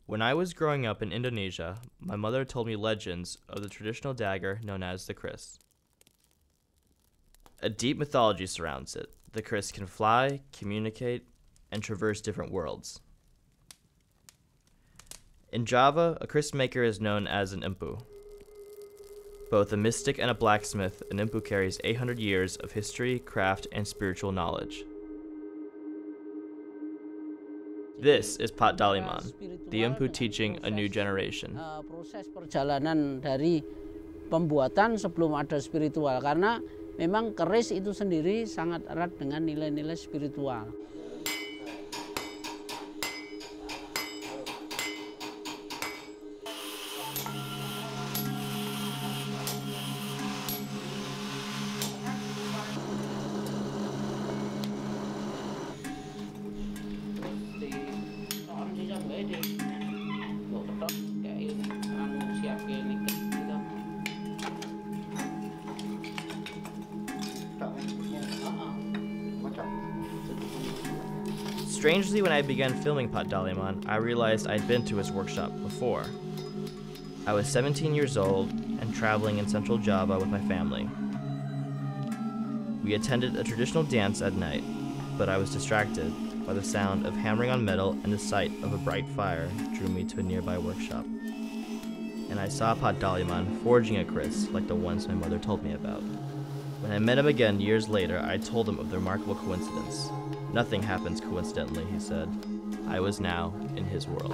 When I was growing up in Indonesia, my mother told me legends of the traditional dagger known as the kris. A deep mythology surrounds it. The kris can fly, communicate, and traverse different worlds. In Java, a kris maker is known as an empu. Both a mystic and a blacksmith, an empu carries 800 years of history, craft, and spiritual knowledge. This is Pat Daliman, the empu teaching a new generation. Proses perjalanan dari pembuatan sebelum ada spiritual, karena memang keris itu sendiri sangat erat dengan nilai-nilai spiritual. Strangely, when I began filming Pat Daliman, I realized I'd been to his workshop before. I was 17 years old and traveling in central Java with my family. We attended a traditional dance at night, but I was distracted by the sound of hammering on metal, and the sight of a bright fire drew me to a nearby workshop. And I saw Pat Daliman forging a kris like the ones my mother told me about. When I met him again years later, I told him of the remarkable coincidence. Nothing happens coincidentally, he said. I was now in his world.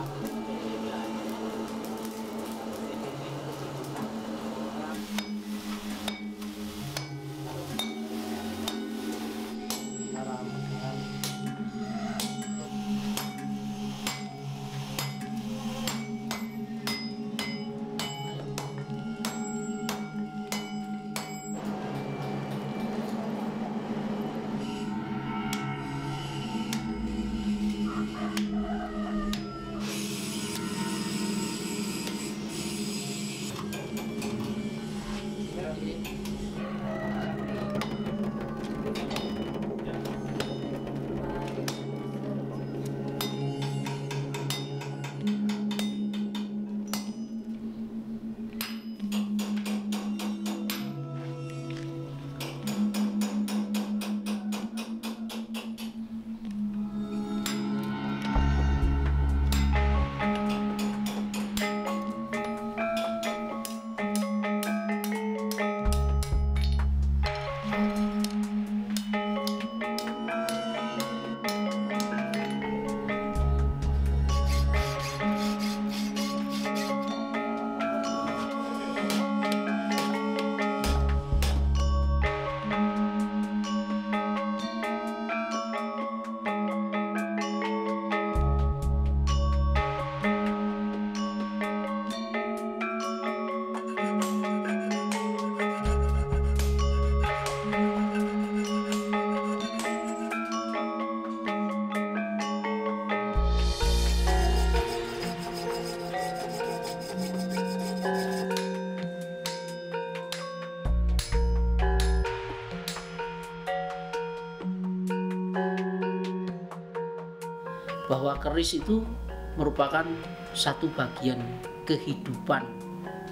Bahwa keris itu merupakan satu bagian kehidupan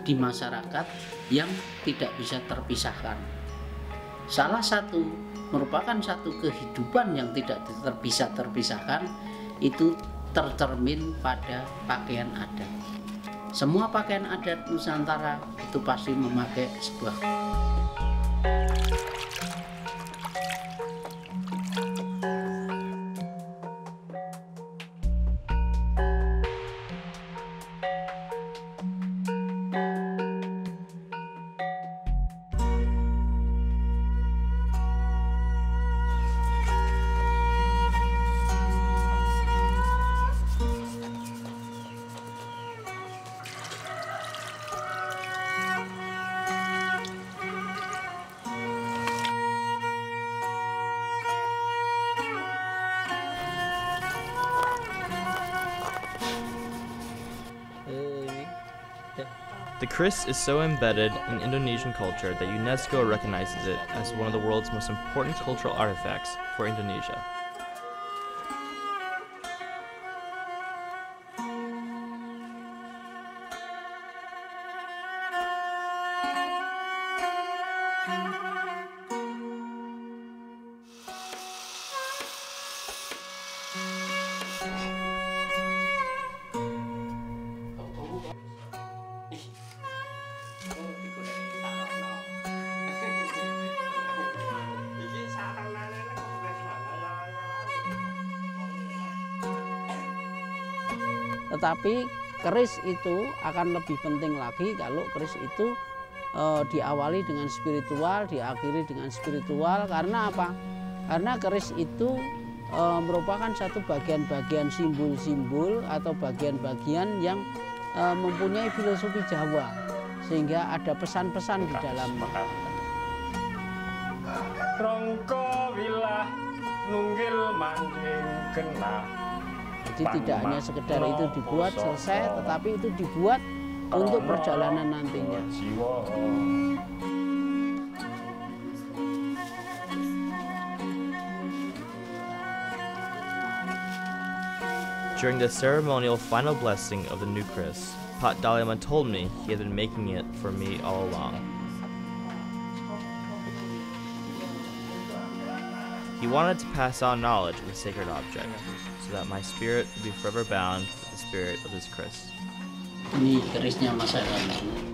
di masyarakat yang tidak bisa terpisahkan. Salah satu merupakan satu kehidupan yang tidak bisa terpisahkan, itu tercermin pada pakaian adat. Semua pakaian adat Nusantara itu pasti memakai sebuah The kris is so embedded in Indonesian culture that UNESCO recognizes it as one of the world's most important cultural artifacts for Indonesia. Tetapi keris itu akan lebih penting lagi kalau keris itu diawali dengan spiritual, diakhiri dengan spiritual. Karena apa? Karena keris itu merupakan satu bagian-bagian simbol-simbol atau bagian-bagian yang mempunyai filosofi Jawa, sehingga ada pesan-pesan di dalamnya. Rongko wilah nunggil manjing genah. Jadi tidak hanya sekedar itu dibuat selesai, tetapi itu dibuat untuk perjalanan nantinya. During the ceremonial final blessing of the new Kris, Pat Daliman told me he had been making it for me all along. He wanted to pass on knowledge of the sacred object, so that my spirit would be forever bound with the spirit of this Kris. Ini kerisnya Mas Alan.